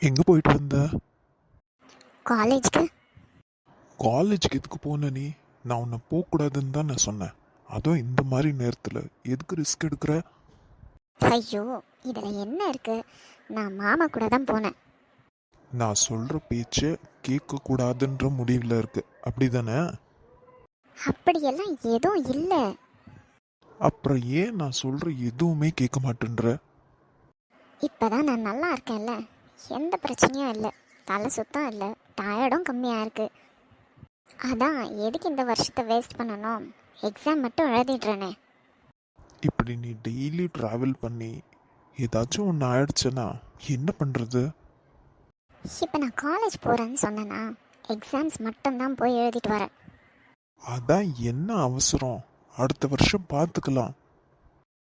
எங்கே போயிட்டு வந்த? காலேஜ்க்கு. காலேஜுக்கு எதுக்கு போன நீ? நான் உன்னை போகக்கூடாதுன்னு தான் நான் சொன்னேன். அதுவும் இந்த மாதிரி நேரத்தில் எதுக்கு ரிஸ்க் எடுக்கிற? ஐயோ, இதில் என்ன இருக்கு? நான் மாமா கூட தான் போனேன். நான் சொல்கிற பேச்சை கேட்கக்கூடாதுன்ற முடிவில் இருக்கு, அப்படி தானே? அப்படியெல்லாம் எதுவும் இல்லை. அப்புறம் ஏன் நான் சொல்கிற எதுவுமே கேட்க மாட்டேன்ற? இப்போதான் நான் நல்லா இருக்கேன்ல, எந்த பிரச்சனையும் இல்லை, தலை சுத்தம் இல்லை, டயர்டும் கம்மியாக இருக்கு. அதான் எதுக்கு இந்த வருஷத்தை வேஸ்ட் பண்ணணும், எக்ஸாம் மட்டும் எழுதிடுறேனே. இப்படி நீ டெய்லி ட்ராவல் பண்ணி ஏதாச்சும் ஒன்று ஆயிடுச்சுன்னா என்ன பண்ணுறது? இப்போ நான் காலேஜ் போகிறேன்னு சொன்னேன்னா எக்ஸாம்ஸ் மட்டும்தான் போய் எழுதிட்டு வரேன். அதான் என்ன அவசரம், அடுத்த வருஷம் பார்த்துக்கலாம்.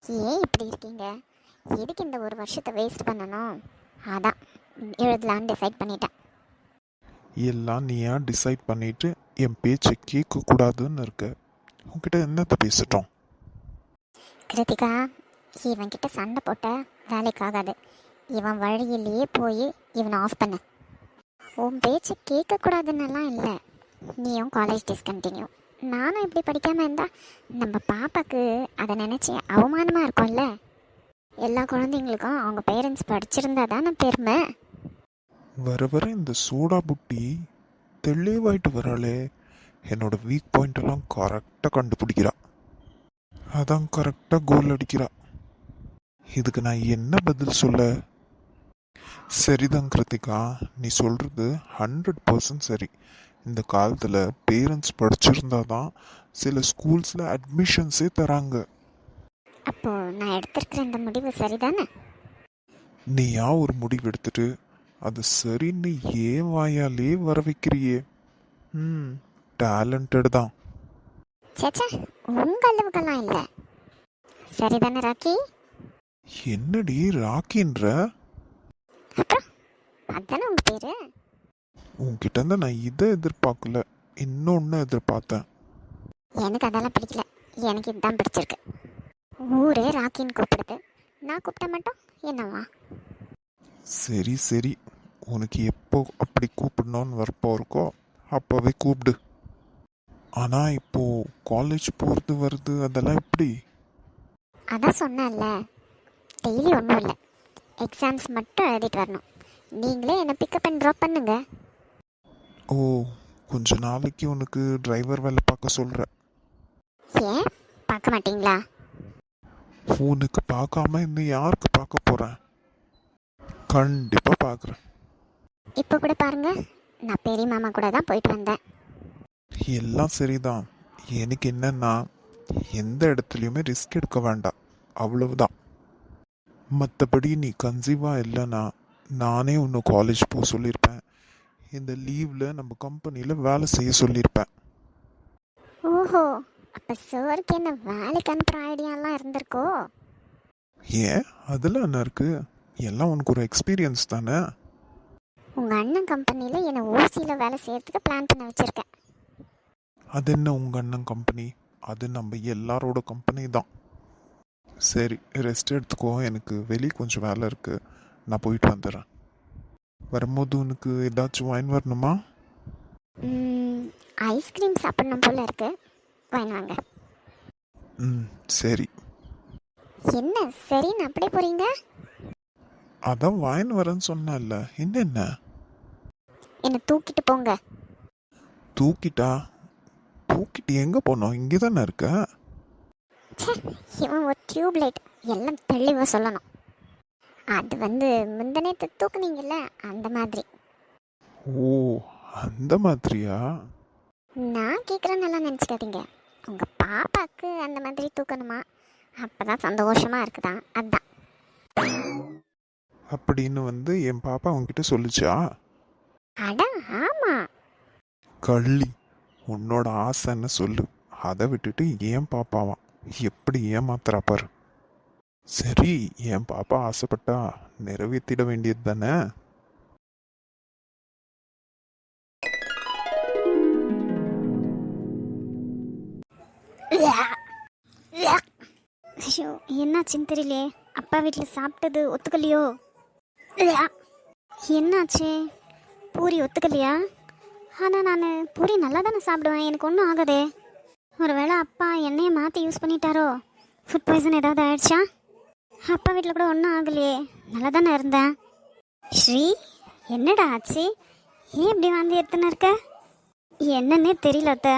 ஏன் இப்படி இருக்கீங்க? எதுக்கு இந்த ஒரு வருஷத்தை வேஸ்ட் பண்ணணும்? அதான் எழுதலான்னு டிசைட் பண்ணிட்டேன். எல்லாம் நீயா டிசைட் பண்ணிட்டு என் பேச்சை கேட்கக்கூடாதுன்னு இருக்க. உன்கிட்ட என்னத்தை பேசிட்டோம்? கிருத்திகா, இவன்கிட்ட சண்டை போட்ட வேலைக்காகாது. இவன் வழியிலேயே போய் இவனை ஆஃப் பண்ணு. உன் பேச்சு கேட்கக்கூடாதுன்னெல்லாம் இல்லை, நீயும் காலேஜ் டிஸ்கண்டினியூ. நானும் இப்படி படிக்காமல் இருந்தால் நம்ம பாப்பாவுக்கு அதை நினச்சி அவமானமாக இருக்கும்ல. எல்லா குழந்தைங்களுக்கும் அவங்க பேரண்ட்ஸ் படிச்சிருந்தா தானே பெருமை. வர வர இந்த சோடா புட்டி தெளிவாயிட்டு வராளே. என்னோட வீக் பாயிண்ட் எல்லாம் கரெக்டாக கண்டுபிடிக்கிறா. அதான் கரெக்டாக கோல் அடிக்கிறா. இதுக்கு நான் என்ன பதில் சொல்ல? சரிதான் கிருத்திகா, நீ சொல்கிறது 100% சரி. இந்த காலத்தில் பேரண்ட்ஸ் படிச்சிருந்தா தான் சில ஸ்கூல்ஸில் அட்மிஷன்ஸே தராங்க. அப்போ நான் எடுத்திருக்கிற இந்த முடிவு சரிதானே? நீயா ஒரு முடிவு எடுத்துட்டு அது சரின்னு ஏன் வாயாலே வர வைக்கிறியே. டேலண்டட் தான். சேச்சா, உங்க அளவுக்கெல்லாம் இல்லை. சரிதானே ராக்கி? என்னடி ராக்கின்ற? அப்புறம் அதானே உங்க பேரு. உன்கிட்ட இருந்து நான் இதை எதிர்பார்க்கல, இன்னொன்னு எதிர்பார்த்தேன். எனக்கு அதெல்லாம் பிடிக்கல, எனக்கு இதுதான் பிடிச்சிருக்கு. ஊரே ராக்கின்னு கூப்பிடுது, நான் கூப்பிட்ட மட்டும் என்னவா? சரி சரி, உனக்கு எப்போ அப்படி கூப்பிடணும்னு வரப்போ இருக்கோ அப்போவே கூப்பிடு. ஆனால் இப்போ காலேஜ் போகிறது வருது அதெல்லாம் எப்படி? அதான் சொன்னேன்ல, டெய்லி ஒன்றும் இல்லை, எக்ஸாம்ஸ் மட்டும் எழுதிட்டு வரணும். நீங்களே என்னை பிக்கப் அண்ட் ட்ராப் பண்ணுங்க. ஓ, கொஞ்ச நாளைக்கு உனக்கு டிரைவர் வேலை பார்க்க சொல்கிறேன். ஏன் பார்க்க மாட்டீங்களா? உனக்கு பார்க்காம இன்னும் யாருக்கு பார்க்க போகிறேன்? கண்டிப்பாக பார்க்குறேன். இப்போ கூட பாருங்க, நான் பெரிய மாமா கூட தான் போயிட்டு வந்தேன். எல்லாம் சரிதான். எனக்கு என்னன்னா, எந்த இடத்துலையுமே ரிஸ்க் எடுக்க வேண்டாம், அவ்வளவுதான். மற்றபடி நீ கன்சீவாக இல்லைன்னா நானே உன்னை காலேஜ் போக சொல்லியிருப்பேன். இந்த லீவில் நம்ம கம்பெனியில் வேலை செய்ய சொல்லியிருப்பேன். ஓஹோ, அப்போ சாருக்கு என்ன வேலைக்கு அனுப்புகிற ஐடியாலாம் இருந்திருக்கோ? ஏன், அதில் என்ன இருக்குது? எல்லாம் உனக்கு ஒரு எக்ஸ்பீரியன்ஸ் தானே. உங்கள் அண்ணன் கம்பெனியில் என்னை ஓசியில் வேலை செய்கிறதுக்கு பிளான் பண்ண வச்சுருக்கேன். அது என்ன உங்கள் அண்ணன் கம்பெனி? அது நம்ம எல்லாரோட கம்பெனி தான். சரி, ரெஸ்ட் எடுத்துக்கோ, எனக்கு வெளியே கொஞ்சம் வேலை இருக்குது, நான் போயிட்டு வந்துடுறேன். வரும்போது உனக்கு ஏதாச்சும் வாங்கி வரணுமா? ஐஸ்கிரீம் சாப்பிடணும் போல இருக்கு, வாங்க. சரி. என்ன சரின்னு அப்படியே போகிறீங்க? அதான் வாங்கின்னு வரேன்னு சொன்னேன்ல, என்ன என்னை தூக்கிட்டு போங்க. தூக்கிட்டு எங்கே போனோம்? இங்கே தானே இருக்க. இவன் ஒரு டியூப் லைட், எல்லாம் தெளிவாக சொல்லணும். அது முந்தனேத்து தூக்குனீங்கல்ல, அந்த மாதிரி. ஓ, அந்த மாதிரியா? நான் கேட்குறேன்னெல்லாம் நினச்சிக்காதீங்க. உங்கள் பாப்பாவுக்கு அந்த மாதிரி தூக்கணுமா, அப்போ தான் சந்தோஷமாக இருக்குதான், அதான். அப்படின்னு என் பாப்பா உன்கிட்ட சொல்லிச்சா? அட ஆமாம். கள்ளி, உன்னோட ஆசைன்னு சொல்லு, அதை விட்டுட்டு ஏன் பாப்பாவான் எப்படி ஏமாத்துறா பாரு. சரி, என் பாப்பா ஆசைப்பட்டா நிறைவேற்றிட வேண்டியது தானே. ஐயோ, என்னாச்சுன்னு தெரியலையே. அப்பா வீட்டில் சாப்பிட்டது ஒத்துக்கலையோ? என்னாச்சு? பூரி ஒத்துக்கலையா? ஆனால் நான் பூரி நல்லா தானே சாப்பிடுவேன், எனக்கு ஒன்றும் ஆகாதே. ஒருவேளை அப்பா எண்ணெயை மாற்றி யூஸ் பண்ணிட்டாரோ? ஃபுட் பாய்சன் ஏதாவது ஆயிடுச்சா? அப்பா வீட்டில் கூட ஒன்றும் ஆகலையே, நல்லா தானே இருந்தேன். ஸ்ரீ, என்னடா ஆச்சு? ஏன் இப்படி வாந்தி எடுத்துன்னு இருக்க? என்னன்னே தெரியல அத்தை.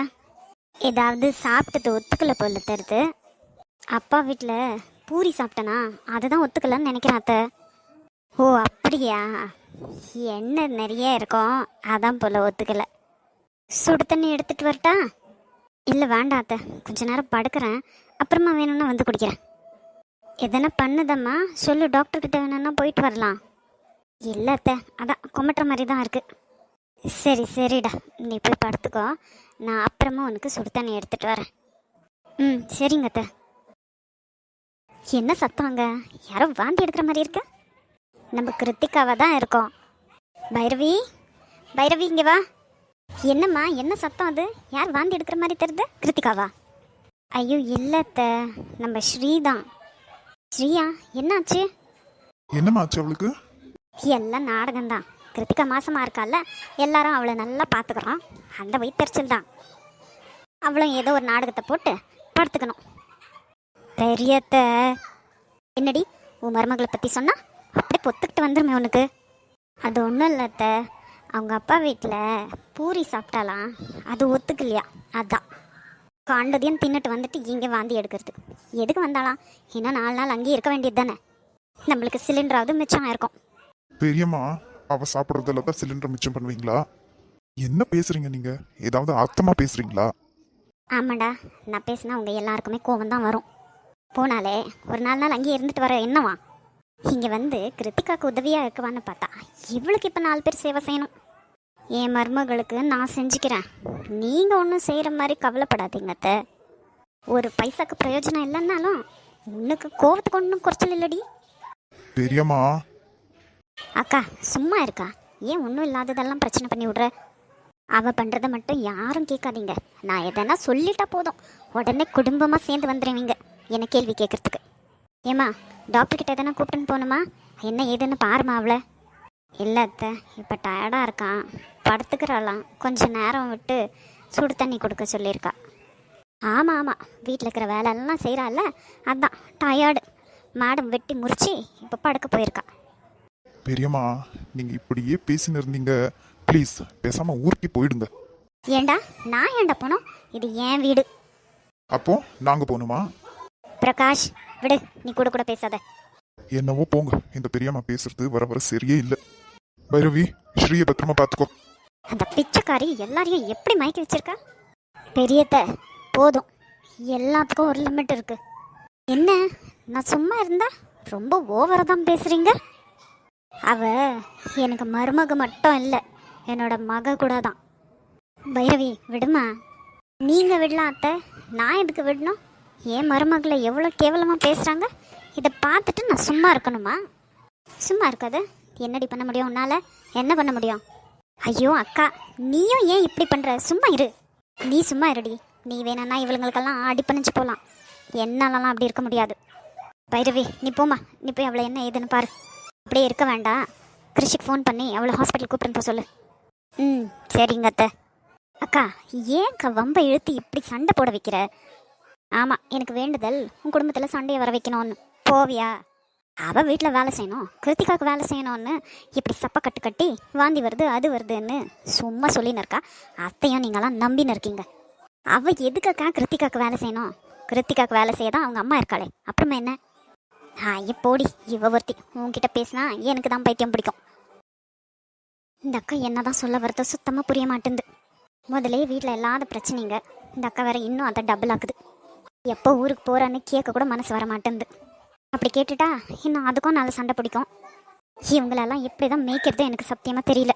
ஏதாவது சாப்பிட்டது ஒத்துக்கலை போல தருது. அப்பா வீட்டில் பூரி சாப்பிட்டேனா, அதுதான் ஒத்துக்கலன்னு நினைக்கிறேன் அத்தை. ஓ அப்படியா? எண்ணெய் நிறைய இருக்கும், அதான் போல் ஒத்துக்கலை. சுடு தண்ணி எடுத்துகிட்டு வரட்டா? இல்லை வேண்டாம் அத்தை, கொஞ்ச நேரம் படுக்கிறேன், அப்புறமா வேணும்னா வந்து குடிக்கிறேன். எதனா பண்ணுதம்மா சொல்லு, டாக்டர்கிட்ட வேணும்னா போயிட்டு வரலாம். இல்லை அத்தை, அதான் கொமட்டுற மாதிரி தான் இருக்குது. சரி சரிடா, நீ போய் படுத்துக்கோ, நான் அப்புறமா உனக்கு சுடு தண்ணி எடுத்துகிட்டு வரேன். ம் சரிங்க அத்தை. என்ன சத்தம்? யாரோ வாந்தி எடுக்கிற மாதிரி இருக்கு. நம்ம கிருத்திகாவை தான் இருக்கோம். பைரவி, பைரவி இங்கே வா. என்னம்மா, என்ன சத்தம் அது? யார் வாந்தி எடுக்கிற மாதிரி தெரியுது? கிருத்திகாவா? ஐயோ இல்லை அத்தை, நம்ம ஸ்ரீ தான். ஸ்ரீயா, என்னாச்சு? என்னம்மா ஆச்சு அவளுக்கு? எல்லாம் நாடகம்தான். கிருத்திகா மாசமாக இருக்கால, எல்லாரும் அவளை நல்லா பார்த்துக்குறோம். அந்த வயிற்றுச்சல் தான். அவளும் ஏதோ ஒரு நாடகத்தை போட்டு படுத்துக்கணும். பெரியத்த, என்னடி உன் மருமகளை பற்றி சொன்னா அப்படியே பொத்துக்கிட்டு வந்துருமே உனக்கு. அது ஒன்றும் இல்லை அத்தை, அவங்க அப்பா வீட்டில் பூரி சாப்பிட்டாலாம், அது ஒத்துக்கலையா, அதான் காண்டதையும் தின்னுட்டு வந்துட்டு இங்கே வாந்தி எடுக்கிறது. எதுக்கு வந்தாலாம்? இன்னும் 4 நாள் அங்கேயே இருக்க வேண்டியது தானே, நம்மளுக்கு சிலிண்டராவது மிச்சம் இருக்கும். பெரியம்மா, அவ சாப்பிட்றதுல தான் சிலிண்டர் மிச்சம் பண்ணுவீங்களா? என்ன பேசுறீங்க நீங்க? ஏதாவது அர்த்தமா பேசுறீங்களா? ஆமாண்டா, நான் பேசினா உங்கள் எல்லாருக்குமே கோவம் தான் வரும். போனாலே ஒரு 4 நாள் அங்கேயே இருந்துட்டு வர என்னவா? இங்கே வந்து கிருத்திகாவுக்கு உதவியாக இருக்குவான்னு பார்த்தா இவளுக்கு இப்போ 4 பேர் சேவை செய்யணும். என் மருமகளுக்கு நான் செஞ்சுக்கிறேன், நீங்கள் ஒன்றும் செய்கிற மாதிரி கவலைப்படாதீங்க அத்தை. ஒரு பைசாக்கு பிரயோஜனம் இல்லைன்னாலும் உனக்கு கோவத்துக்கு ஒன்றும் குறைச்சல் இல்லடி. பெரியம்மா, அக்கா சும்மா இருக்கா? ஏன் ஒன்றும் இல்லாததெல்லாம் பிரச்சனை பண்ணி விடுற? அவள் பண்ணுறதை மட்டும் யாரும் கேட்காதீங்க. நான் எதனா சொல்லிட்டா போதும், உடனே குடும்பமாக சேர்ந்து வந்துடுவீங்க என்ன கேள்வி கேட்குறதுக்கு. ஏம்மா, டாக்டர்கிட்ட எதனா கூப்பிட்டுன்னு போகணுமா? என்ன ஏதுன்னு பாருமா அவளை. இல்லை அத்தை, இப்போ டயர்டாக இருக்கான், படுத்துக்கிறாளாம், கொஞ்சம் நேரம் விட்டு சுடு தண்ணி கொடுக்க சொல்லியிருக்கா. ஆமாம் ஆமாம், வீட்டில் இருக்கிற வேலையெல்லாம் செய்கிறாள்ல, அதான் டயர்டு. மேடம் வெட்டி முறிச்சு இப்போ படுக்க போயிருக்கா. பெரியம்மா, நீங்க இப்படியே பேசின்னு இருந்தீங்க, ப்ளீஸ் பேசாம ஊருக்கு போயிடுங்க. ஏண்டா நான் ஏண்டா போனோம்? இது என் வீடு. அப்போ நாங்க போகணுமா? பிரகாஷ் விடு, நீ கூட கூட பேசாத. என்னவோ போங்க, இந்த பெரியம்மா பேசுறது வர வர சரியே இல்லை. பைரவி, ஸ்ரீயை பத்திரமா பார்த்துக்கோ. அந்த பிச்சைக்காரி எல்லாரையும் எப்படி மயக்கி வச்சிருக்கா? பெரியத்த போதும், எல்லாத்துக்கும் ஒரு லிமிட் இருக்கு. என்ன, நான் சும்மா இருந்தா ரொம்ப ஓவரா தான் பேசுறீங்க. அவ எனக்கு மருமக மட்டும் இல்லை, என்னோட மக கூட தான். பைரவி விடுமா. நீங்க விடலாம் அத்தை, நான் எதுக்கு விடணும்? என் மருமகளை எவ்வளோ கேவலமாக பேசுகிறாங்க, இதை பார்த்துட்டு நான் சும்மா இருக்கணுமா? சும்மா இருக்காது. என்னடி பண்ண முடியும் உன்னால்? என்ன பண்ண முடியும்? ஐயோ அக்கா, நீயும் ஏன் இப்படி பண்ணுற? சும்மா இரு. நீ சும்மா இருடி. நீ வேணான்னா இவளுங்களுக்கெல்லாம் ஆடி பண்ணிச்சு போகலாம், என்னாலலாம் அப்படி இருக்க முடியாது. பைரவி நீ போமா, நீ போய் அவளை என்ன ஏதுன்னு பாரு. அப்படியே இருக்க வேண்டாம், கிருஷிக்கு ஃபோன் பண்ணி அவளை ஹாஸ்பிட்டல் கூப்பிட்டுன்னு போக சொல்லு. ம் சரிங்க அத்தை. அக்கா, ஏன்க்கா வம்பை இழுத்து இப்படி சண்டை போட வைக்கிற? ஆமாம், எனக்கு வேண்டுதல் உன் குடும்பத்தில் சண்டையை வர வைக்கணும்னு. போவியா? அவள் வீட்டில் வேலை செய்யணும், கிருத்திகாவுக்கு வேலை செய்யணும்னு இப்படி சப்பை கட்டு கட்டி வாந்தி வருது அது வருதுன்னு சும்மா சொல்லின்னு இருக்கா. அத்தையும் நீங்களாம் நம்பின்னு இருக்கீங்க. அவள் எதுக்காக்கா கிருத்திகாவுக்கு வேலை செய்யணும்? கிருத்திகாவுக்கு வேலை செய்ய தான் அவங்க அம்மா இருக்காளே, அப்புறமா என்ன? போடி, இவ ஒருத்தி உன்கிட்ட பேசினா எனக்கு தான் பைத்தியம் பிடிக்கும். இந்த அக்கா என்ன தான் சொல்ல வரதோ சுத்தமாக புரிய மாட்டேங்குது. முதலே வீட்டில் இல்லாத பிரச்சனைங்க, இந்த அக்கா வேற இன்னும் அதை டபுள் ஆக்குது. எப்போ ஊருக்கு போகிறான்னு கேட்க கூட மனசு வர மாட்டேங்குது. அப்படி கேட்டுட்டா இன்னும் அதுக்கும் நல்ல சண்டை பிடிக்கும். இவங்களெல்லாம் எப்படி தான் மேய்க்கிறது எனக்கு சத்தியமாக தெரியல.